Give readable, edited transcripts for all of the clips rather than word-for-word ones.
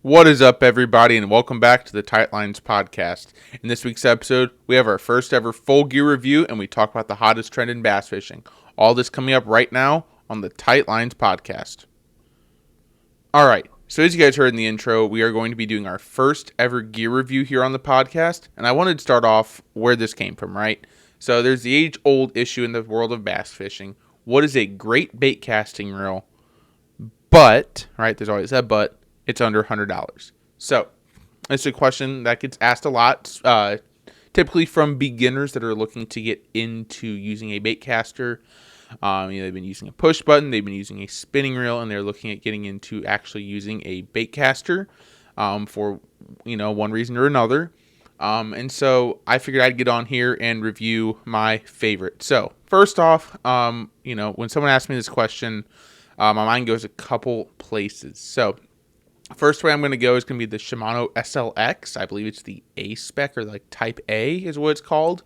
What is up, everybody, and welcome back to the Tight Lines Podcast. In this week's episode, we have our first ever full gear review, and we talk about the hottest trend in bass fishing. All this coming up right now on the Tight Lines Podcast. Alright, so as you guys heard in the intro, we are going to be doing our first ever gear review here on the podcast, and I wanted to start off where this came from, right? So there's the age-old issue in the world of bass fishing. What is a great bait casting reel? But, right, there's always that but, it's under $100. So, it's a question that gets asked a lot, typically from beginners that are looking to get into using a bait caster. They've been using a push button, they've been using a spinning reel, and they're looking at getting into actually using a bait caster for, one reason or another. And so I figured I'd get on here and review my favorite. So, first off, when someone asks me this question, my mind goes a couple places. So, first way I'm going to go is going to be the Shimano SLX. I believe it's the A spec, or like Type A is what it's called.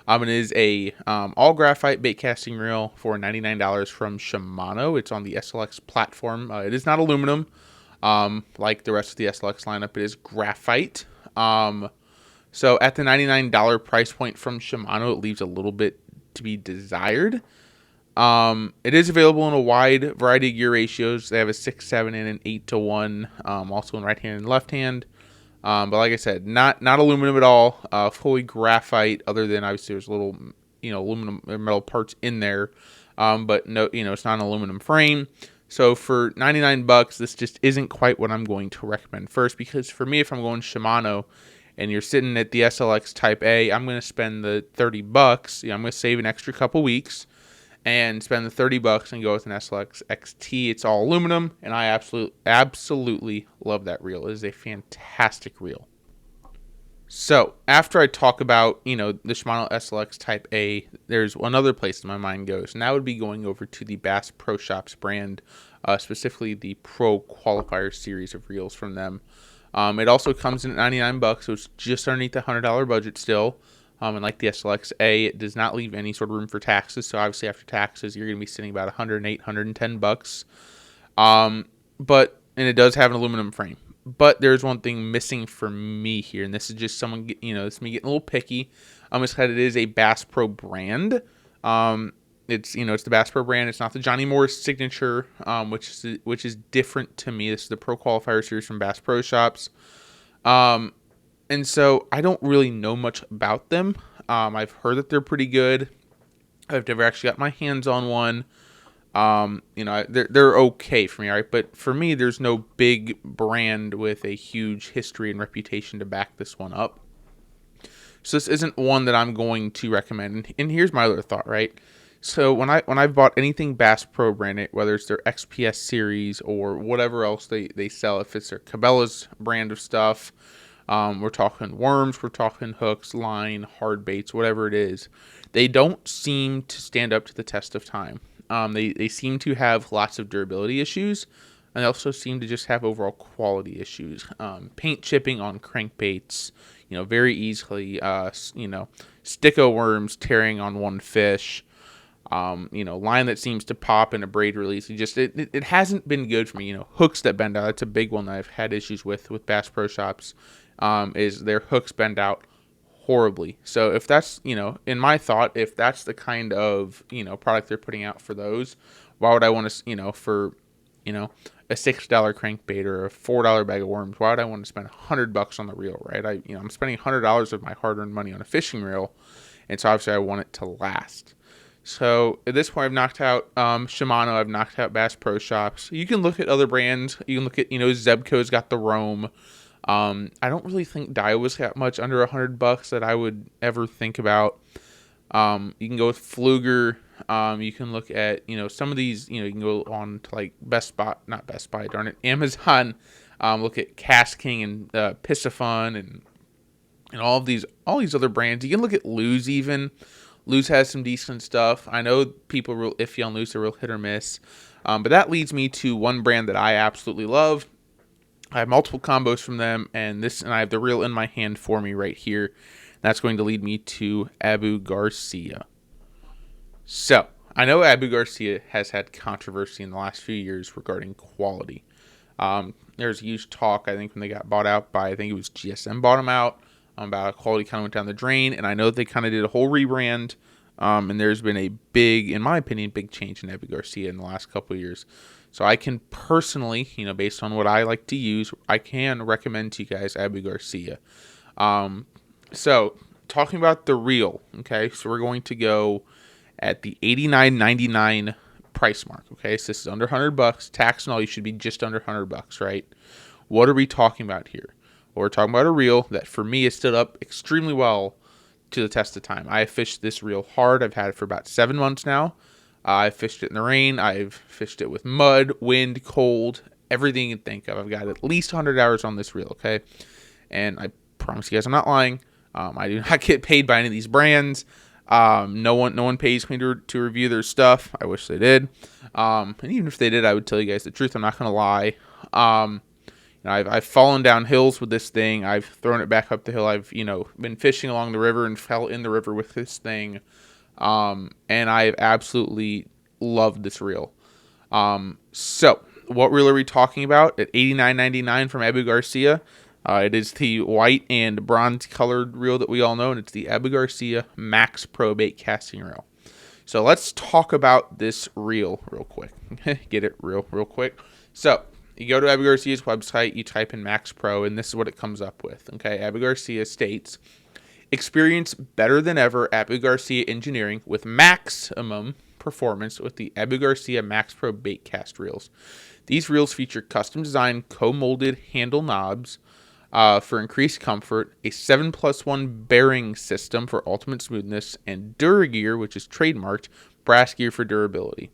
It is a all graphite bait casting reel for $99 from Shimano. It's on the SLX platform. It is not aluminum like the rest of the SLX lineup. It is graphite. So at the $99 price point from Shimano, it leaves a little bit to be desired. It is available in a wide variety of gear ratios. They have a 6-7 and an 8-1, also in right hand and left hand. But like I said, not aluminum at all, fully graphite, other than obviously there's little, aluminum or metal parts in there. But no, it's not an aluminum frame. So for $99, this just isn't quite what I'm going to recommend first, because for me, if I'm going Shimano and you're sitting at the SLX Type A, I'm going to spend the $30. I'm going to save an extra couple weeks and spend the $30 and go with an SLX XT. It's all aluminum, and I absolutely love that reel. It is a fantastic reel. So, after I talk about, the Shimano SLX Type A, there's another place that my mind goes, and that would be going over to the Bass Pro Shops brand, specifically the Pro Qualifier series of reels from them. It also comes in at $99, so it's just underneath the $100 budget still. And like the SLX-A, it does not leave any sort of room for taxes. So obviously after taxes, you're going to be sitting about $108, $110. And it does have an aluminum frame. But there's one thing missing for me here, and this is just someone, it's me getting a little picky. It's that it is a Bass Pro brand. It's the Bass Pro brand. It's not the Johnny Morris signature, which is different to me. This is the Pro Qualifier series from Bass Pro Shops. And so I don't really know much about them. I've heard that they're pretty good. I've never actually got my hands on one. They're okay for me, right? But for me, there's no big brand with a huge history and reputation to back this one up. So this isn't one that I'm going to recommend. And here's my other thought, right? So when I've bought anything Bass Pro branded, whether it's their XPS series or whatever else they sell, if it's their Cabela's brand of stuff, we're talking worms, we're talking hooks, line, hard baits, whatever it is, they don't seem to stand up to the test of time. They seem to have lots of durability issues, and they also seem to just have overall quality issues. Paint chipping on crankbaits, very easily, sticko worms tearing on one fish, line that seems to pop in a braid release. It hasn't been good for me. Hooks that bend out, that's a big one that I've had issues with Bass Pro Shops. Is their hooks bend out horribly. So if that's, in my thought, if that's the kind of, product they're putting out for those, why would I want to, for, a $6 crankbait or a $4 bag of worms, why would I want to spend $100 on the reel, right? I'm spending $100 of my hard-earned money on a fishing reel, and so obviously I want it to last. So at this point, I've knocked out Shimano, I've knocked out Bass Pro Shops. You can look at other brands. You can look at, Zebco's got the Roam. I don't really think Daiwa's got much under $100 that I would ever think about. You can go with Fluger. You can look at, some of these, you can go on to like Amazon. Look at Cast King and Piscifun and all these other brands. You can look at Lose even. Lose has some decent stuff. I know people are real iffy on Lose, they're real hit or miss. But that leads me to one brand that I absolutely love. I have multiple combos from them, and I have the reel in my hand for me right here. That's going to lead me to Abu Garcia. So, I know Abu Garcia has had controversy in the last few years regarding quality. There's huge talk, I think, when they got bought out by, I think it was GSM bought them out, about quality kind of went down the drain. And I know they kind of did a whole rebrand. And there's been a big, in my opinion, big change in Abu Garcia in the last couple of years. So I can personally, based on what I like to use, I can recommend to you guys Abu Garcia. So talking about the reel, okay, so we're going to go at the $89.99 price mark, okay? So this is under $100, tax and all, you should be just under $100, right? What are we talking about here? Well, we're talking about a reel that for me has stood up extremely well to the test of time. I have fished this reel hard. I've had it for about 7 months now. I've fished it in the rain. I've fished it with mud, wind, cold, everything you can think of. I've got at least 100 hours on this reel, okay? And I promise you guys I'm not lying. I do not get paid by any of these brands. No one pays me to review their stuff. I wish they did. And even if they did, I would tell you guys the truth. I'm not going to lie. I've fallen down hills with this thing. I've thrown it back up the hill. I've, been fishing along the river and fell in the river with this thing. And I've absolutely loved this reel. So what reel are we talking about? At $89.99 from Abu Garcia. It is the white and bronze colored reel that we all know, and it's the Abu Garcia Max Pro bait casting reel. So let's talk about this reel real quick. Get it real quick. So you go to Abu Garcia's website, you type in Max Pro, and this is what it comes up with. Okay, Abu Garcia states, experience better than ever Abu Garcia engineering with maximum performance with the Abu Garcia Max Pro bait cast reels. These reels feature custom designed co-molded handle knobs for increased comfort, a 7+1 bearing system for ultimate smoothness, and Duragear, which is trademarked, brass gear for durability.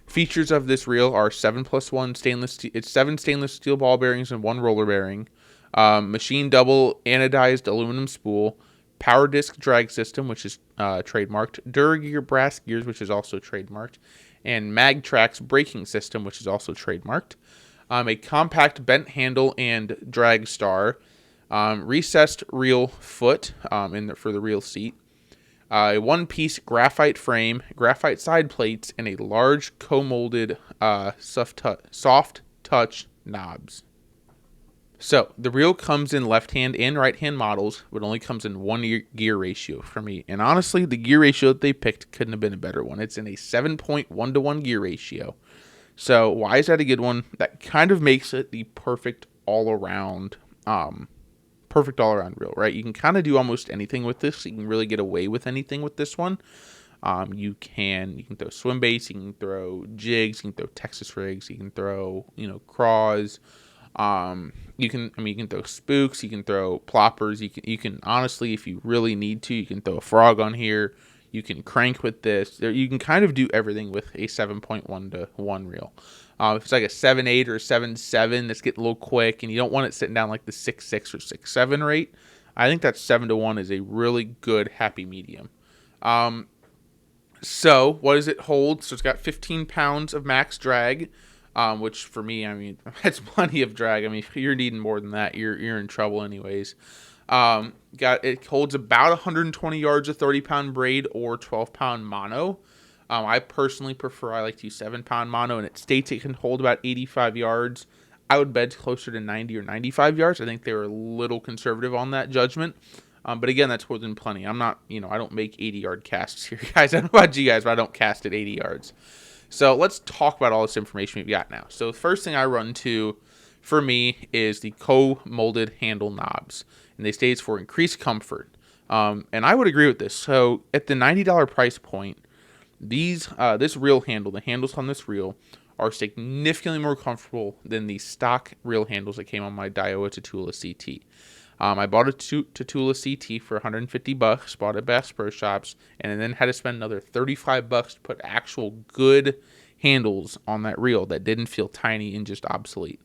Features of this reel are 7+1 stainless steel, it's 7 stainless steel ball bearings and 1 roller bearing, machine double anodized aluminum spool, power disc drag system, which is trademarked, Duragear brass gears, which is also trademarked, and MagTrax braking system, which is also trademarked. A compact bent handle and drag star, recessed reel foot for the reel seat, a one-piece graphite frame, graphite side plates, and a large co-molded soft touch knobs. So the reel comes in left-hand and right-hand models, but only comes in one gear ratio for me. And honestly, the gear ratio that they picked couldn't have been a better one. It's in a 7.1-to-1 gear ratio. So why is that a good one? That kind of makes it the perfect all-around reel, right? You can kind of do almost anything with this. You can really get away with anything with this one. You can throw swim baits, you can throw jigs, you can throw Texas rigs, you can throw craws. You can throw spooks, you can throw ploppers. You can honestly, if you really need to, you can throw a frog on here. You can crank with this. You can kind of do everything with a 7.1-to-1 reel. If it's like a 7.8 or a 7.7, that's getting a little quick, and you don't want it sitting down like the 6.6 or 6.7 rate, I think that 7-to-1 is a really good happy medium. So what does it hold? So it's got 15 pounds of max drag, which for me, that's plenty of drag. If you're needing more than that, you're in trouble anyways. It holds about 120 yards of 30-pound braid or 12-pound mono. I personally I like to use 7-pound mono, and it states it can hold about 85 yards. I would bet closer to 90 or 95 yards. I think they were a little conservative on that judgment. But again, that's more than plenty. I'm not, I don't make 80-yard casts here, guys. I don't know about you guys, but I don't cast at 80 yards. So let's talk about all this information we've got now. So the first thing I run to for me is the co-molded handle knobs. And they state it's for increased comfort. And I would agree with this. So at the $90 price point, this reel handle, the handles on this reel, are significantly more comfortable than the stock reel handles that came on my Daiwa Tatula CT. I bought a Tatula CT for $150, bought it at Bass Pro Shops, and then had to spend another $35 to put actual good handles on that reel that didn't feel tiny and just obsolete.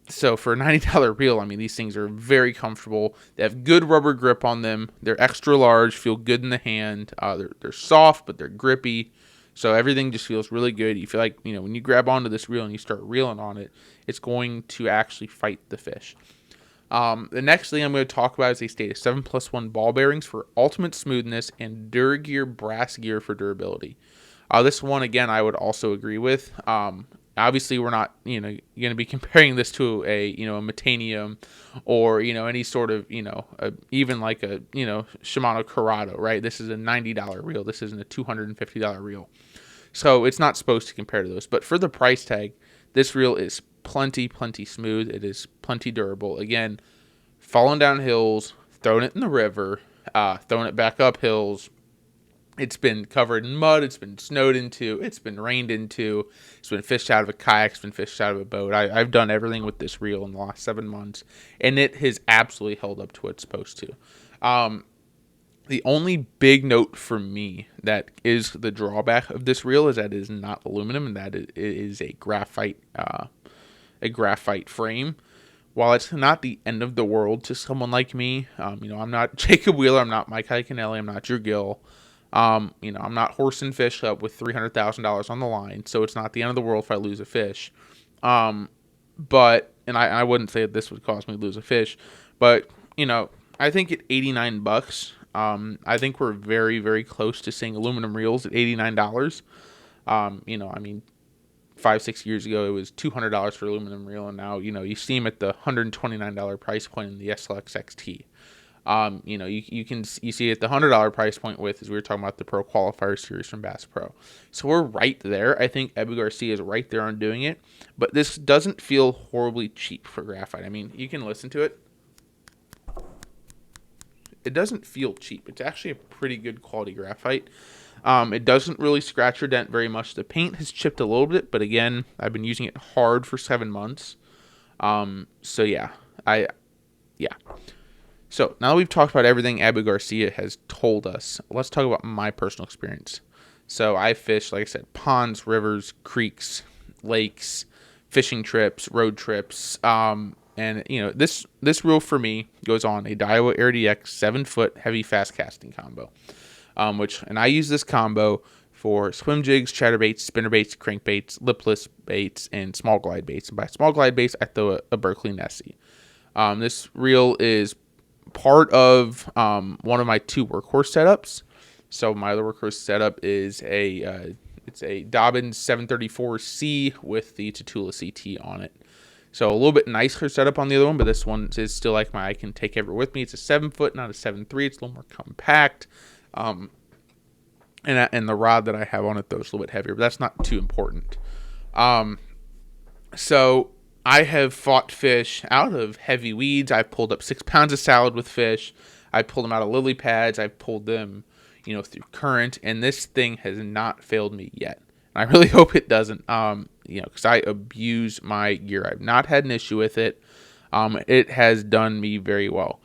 So for a $90 reel, these things are very comfortable. They have good rubber grip on them. They're extra large, feel good in the hand. They're soft, but they're grippy. So everything just feels really good. You feel like, when you grab onto this reel and you start reeling on it, it's going to actually fight the fish. The next thing I'm going to talk about is they state 7+1 ball bearings for ultimate smoothness and Duragear brass gear for durability. This one, again, I would also agree with. Obviously, we're not, going to be comparing this to a Metanium or, any sort of, even like a, Shimano Corrado, right? This is a $90 reel. This isn't a $250 reel. So it's not supposed to compare to those. But for the price tag, this reel is plenty smooth. It is plenty durable. Again, falling down hills, throwing it in the river, throwing it back up hills. It's been covered in mud. It's been snowed into. It's been rained into. It's been fished out of a kayak. It's been fished out of a boat. I've done everything with this reel in the last 7 months, and it has absolutely held up to what it's supposed to. The only big note for me that is the drawback of this reel is that it is not aluminum, and that it is a graphite frame. While it's not the end of the world to someone like me, I'm not Jacob Wheeler. I'm not Mike Iaconelli. I'm not Drew Gill. I'm not horsing fish up with $300,000 on the line, so it's not the end of the world if I lose a fish. But I wouldn't say that this would cause me to lose a fish, but I think at $89, I think we're very, very close to seeing aluminum reels at $89. 5-6 years ago, it was $200 for aluminum reel, and now you see them at the $129 price point in the SLX XT. You see it at the $100 price point with, as we were talking about, the Pro Qualifier Series from Bass Pro. So we're right there. I think Ebu Garcia is right there on doing it, but this doesn't feel horribly cheap for graphite. I mean, you can listen to it. It doesn't feel cheap. It's actually a pretty good quality graphite. It doesn't really scratch or dent very much. The paint has chipped a little bit, but again, I've been using it hard for 7 months. So yeah. So now that we've talked about everything Ebu Garcia has told us, let's talk about my personal experience. So I fish, like I said, ponds, rivers, creeks, lakes, fishing trips, road trips. And this reel for me goes on a Daiwa AirDX 7-foot heavy fast casting combo. And I use this combo for swim jigs, chatterbaits, spinnerbaits, crankbaits, lipless baits, and small glide baits. And by small glide baits, I throw a Berkeley Nessie. This reel is part of one of my 2 workhorse setups. So my other workhorse setup is it's a Dobbins 734C with the Tatula CT on it. So a little bit nicer setup on the other one, but this one is still like I can take everywhere with me. It's a 7-foot, not a 7.3. It's a little more compact. And the rod that I have on it, though, is a little bit heavier, but that's not too important. So I have fought fish out of heavy weeds. I've pulled up 6 pounds of salad with fish. I pulled them out of lily pads. I've pulled them, through current, and this thing has not failed me yet. And I really hope it doesn't, because I abuse my gear. I've not had an issue with it. It has done me very well.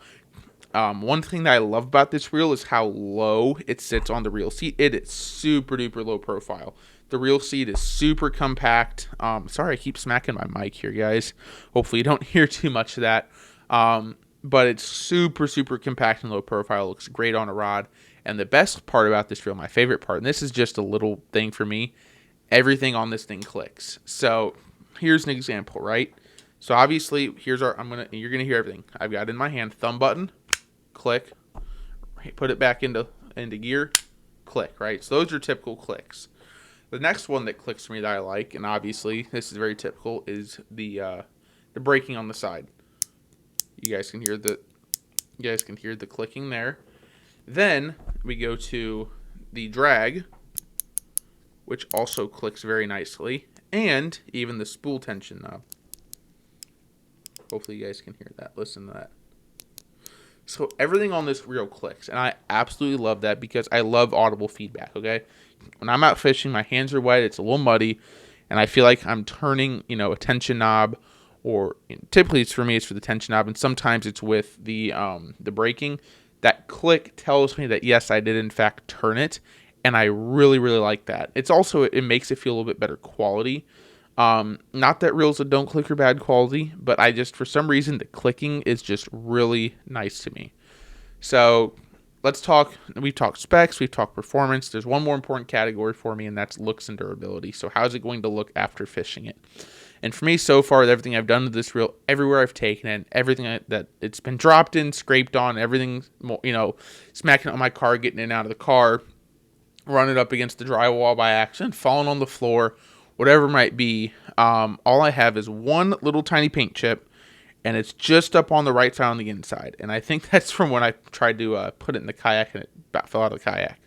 One thing that I love about this reel is how low it sits on the reel seat. It is super duper low profile. The reel seat is super compact. Sorry, I keep smacking my mic here, guys. Hopefully you don't hear too much of that. But it's super, super compact and low profile. It looks great on a rod. And the best part about this reel, my favorite part, and this is just a little thing for me, everything on this thing clicks. So here's an example, right? So obviously, you're gonna hear everything. I've got in my hand, thumb button, click, put it back into gear, click, right? So those are typical clicks. The next one that clicks for me that I like, and obviously this is very typical, is the braking on the side. You guys can hear the clicking there. Then we go to the drag, which also clicks very nicely, and even the spool tension knob. Hopefully you guys can hear that. Listen to that. So everything on this reel clicks, and I absolutely love that because I love audible feedback, okay? When I'm out fishing, my hands are wet, it's a little muddy, and I feel like I'm turning, a tension knob, or typically it's for the tension knob, and sometimes it's with the braking. That click tells me that, yes, I did in fact turn it, and I really, really like that. It's also, it makes it feel a little bit better quality. Not that reels that don't click are bad quality, but for some reason, the clicking is just really nice to me. So we've talked specs, we've talked performance. There's one more important category for me, and that's looks and durability. So how's it going to look after fishing it? And for me, so far, everything I've done to this reel, everywhere I've taken it, everything that it's been dropped in, scraped on, everything, smacking it on my car, getting in and out of the car, running up against the drywall by accident, falling on the floor, whatever it might be. All I have is one little tiny paint chip, and it's just up on the right side on the inside. And I think that's from when I tried to put it in the kayak and it about fell out of the kayak.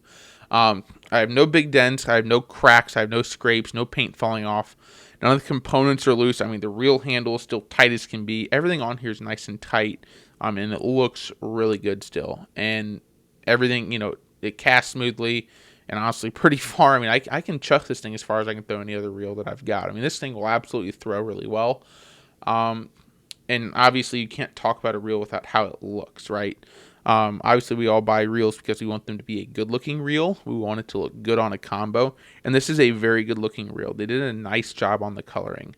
I have no big dents. I have no cracks. I have no scrapes, no paint falling off. None of the components are loose. I mean, the reel handle is still tight as can be. Everything on here is nice and tight, and it looks really good still. And everything, it casts smoothly and honestly pretty far. I mean, I can chuck this thing as far as I can throw any other reel that I've got. I mean, this thing will absolutely throw really well. And obviously, you can't talk about a reel without how it looks, right? Obviously, we all buy reels because we want them to be a good-looking reel. We want it to look good on a combo, and this is a very good-looking reel. They did a nice job on the coloring.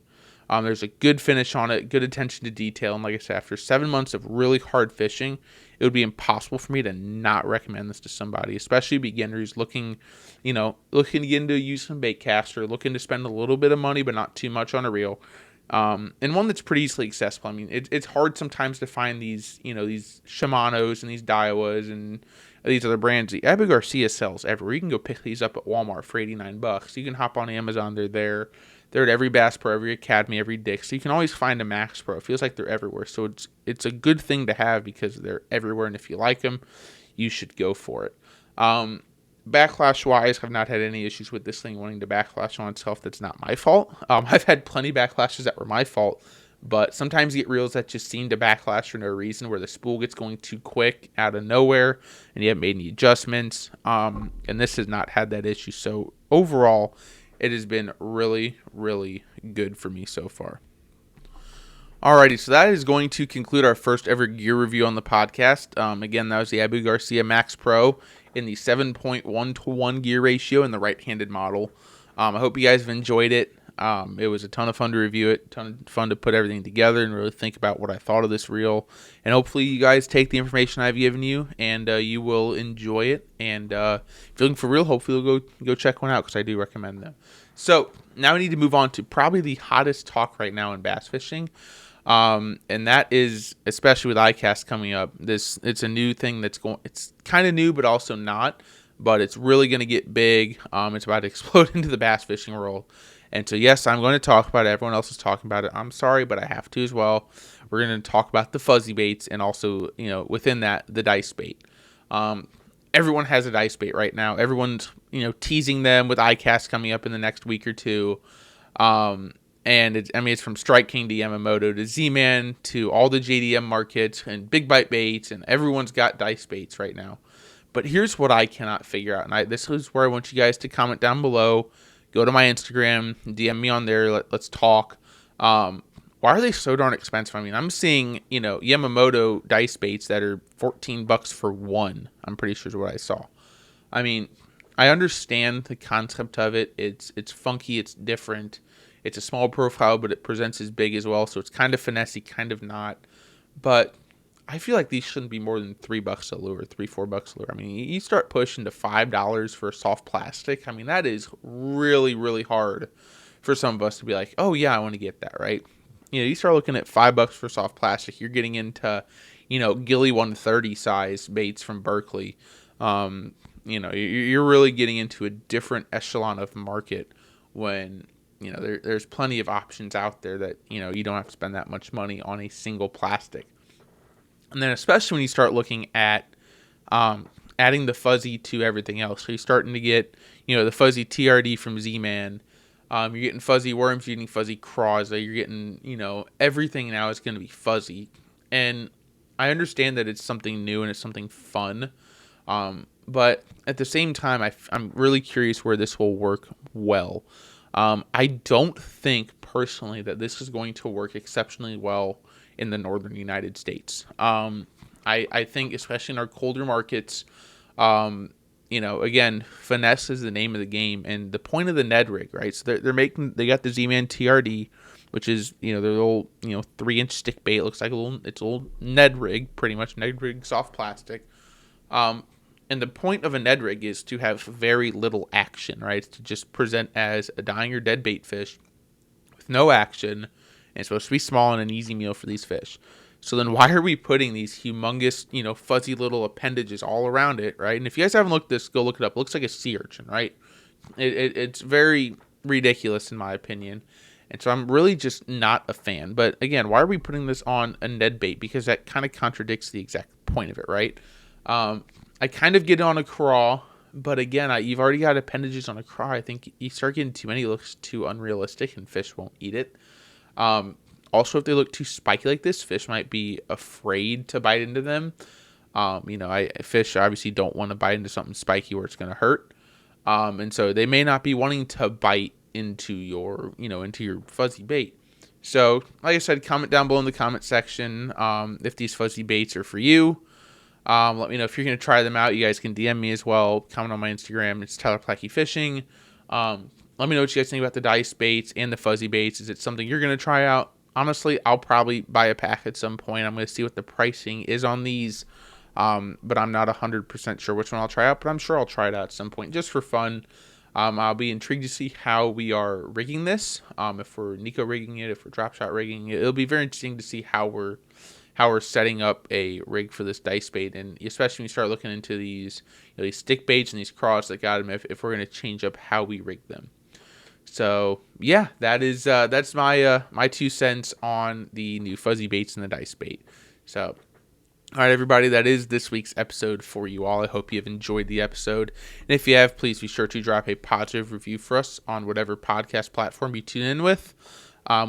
There's a good finish on it, good attention to detail, and like I said, after 7 months of really hard fishing, it would be impossible for me to not recommend this to somebody, especially beginners looking to get into use some Baitcaster, looking to spend a little bit of money but not too much on a reel. And one that's pretty easily accessible. I mean, it's hard sometimes to find these Shimano's and these Daiwas and these other brands. The Abu Garcia sells everywhere. You can go pick these up at Walmart for $89. You can hop on Amazon. They're there. They're at every Bass Pro, every Academy, every Dick. So you can always find a Max Pro. It feels like they're everywhere. So it's a good thing to have because they're everywhere. And if you like them, you should go for it. Backlash-wise, I've not had any issues with this thing wanting to backlash on itself. That's not my fault. I've had plenty backlashes that were my fault, but sometimes you get reels that just seem to backlash for no reason, where the spool gets going too quick out of nowhere, and you haven't made any adjustments. And this has not had that issue. So overall, it has been really, really good for me so far. Alrighty, so that is going to conclude our first ever gear review on the podcast. Again, that was the Abu Garcia Max Pro in the 7.1 to 1 gear ratio in the right-handed model. I hope you guys have enjoyed it. It was a ton of fun to review it, a ton of fun to put everything together and really think about what I thought of this reel. And hopefully you guys take the information I've given you and you will enjoy it. And if you're looking for a reel, hopefully you'll go check one out because I do recommend them. So now we need to move on to probably the hottest talk right now in bass fishing. And that is, especially with iCast coming up, it's a new thing it's kind of new, but also not, but it's really going to get big. It's about to explode into the bass fishing world. And so, yes, I'm going to talk about it. Everyone else is talking about it. I'm sorry, but I have to as well. We're going to talk about the fuzzy baits and also, within that, the dice bait. Everyone has a dice bait right now. Everyone's, teasing them with iCast coming up in the next week or two. And it's from Strike King to Yamamoto to Z-Man to all the JDM markets and Big Bite baits, and everyone's got dice baits right now. But here's what I cannot figure out, and this is where I want you guys to comment down below. Go to my Instagram, DM me on there. Let's talk. Why are they so darn expensive? I mean, I'm seeing Yamamoto dice baits that are $14 for one. I'm pretty sure is what I saw. I mean, I understand the concept of it. It's funky. It's different. It's a small profile, but it presents as big as well, so it's kind of finessey, kind of not. But I feel like these shouldn't be more than $3 a lure, $4 a lure. I mean, you start pushing to $5 for soft plastic. I mean, that is really, really hard for some of us to be like, oh yeah, I want to get that, right? You start looking at $5 for soft plastic. You're getting into, Gilly 130 size baits from Berkeley. You're really getting into a different echelon of market when there's plenty of options out there that, you don't have to spend that much money on a single plastic. And then especially when you start looking at adding the fuzzy to everything else. So you're starting to get, the fuzzy TRD from Z-Man. You're getting fuzzy worms, you're getting fuzzy craws. You're getting, everything now is going to be fuzzy. And I understand that it's something new and it's something fun. But at the same time, I'm really curious where this will work well. I don't think personally that this is going to work exceptionally well in the northern United States. I think especially in our colder markets, again, finesse is the name of the game and the point of the Ned rig, right? So they got the Z-Man TRD, which is, their little, 3-inch stick bait. It looks like it's a little Ned rig, pretty much Ned rig, soft plastic. And the point of a Ned rig is to have very little action, right? It's to just present as a dying or dead bait fish with no action. And it's supposed to be small and an easy meal for these fish. So then why are we putting these humongous, fuzzy little appendages all around it, right? And if you guys haven't looked at this, go look it up. It looks like a sea urchin, right? It's very, ridiculous in my opinion. And so I'm really just not a fan. But again, why are we putting this on a Ned bait? Because that kind of contradicts the exact point of it, right? I kind of get it on a craw, but again, you've already got appendages on a craw. I think you start getting too many, it looks too unrealistic, and fish won't eat it. Also, if they look too spiky like this, fish might be afraid to bite into them. Fish obviously don't want to bite into something spiky where it's going to hurt. And so they may not be wanting to bite into your fuzzy bait. So, like I said, comment down below in the comment section if these fuzzy baits are for you. Let me know if you're going to try them out. You guys can DM me as well. Comment on my Instagram. It's Tyler Plackey Fishing. Let me know what you guys think about the dice baits and the fuzzy baits. Is it something you're going to try out? Honestly, I'll probably buy a pack at some point. I'm going to see what the pricing is on these. But I'm not 100% sure which one I'll try out. But I'm sure I'll try it out at some point just for fun. I'll be intrigued to see how we are rigging this. If we're Nico rigging it, if we're drop shot rigging it, it'll be very interesting to see how we're setting up a rig for this dice bait, and especially when you start looking into these these stick baits and these craws that got them. If we're going to change up how we rig them. So yeah, that's my my 2 cents on the new fuzzy baits and the dice bait. So. All right, everybody, that is this week's episode for you all. I hope you have enjoyed the episode. And if you have, please be sure to drop a positive review for us on whatever podcast platform you tune in with.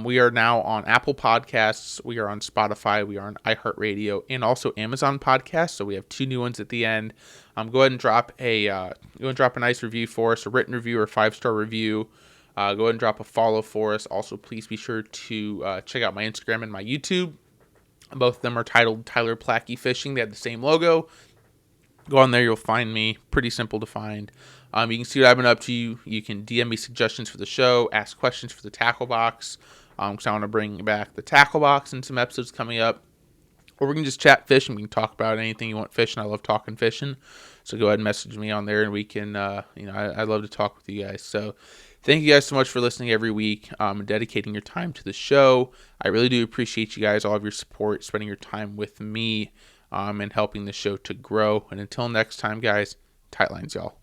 We are now on Apple Podcasts. We are on Spotify. We are on iHeartRadio and also Amazon Podcasts. So we have 2 new ones at the end. Go ahead and drop a nice review for us, a written review or 5-star review. Go ahead and drop a follow for us. Also, please be sure to check out my Instagram and my YouTube. Both of them are titled Tyler Plackey Fishing. They have the same logo. Go on there. You'll find me. Pretty simple to find. You can see what I've been up to. You can DM me suggestions for the show. Ask questions for the tackle box. Because I want to bring back the tackle box in some episodes coming up. Or we can just chat fish and we can talk about anything you want fishing. I love talking fishing. So go ahead and message me on there and we can, I'd love to talk with you guys. So thank you guys so much for listening every week and dedicating your time to the show. I really do appreciate you guys, all of your support, spending your time with me and helping the show to grow. And until next time, guys, tight lines, y'all.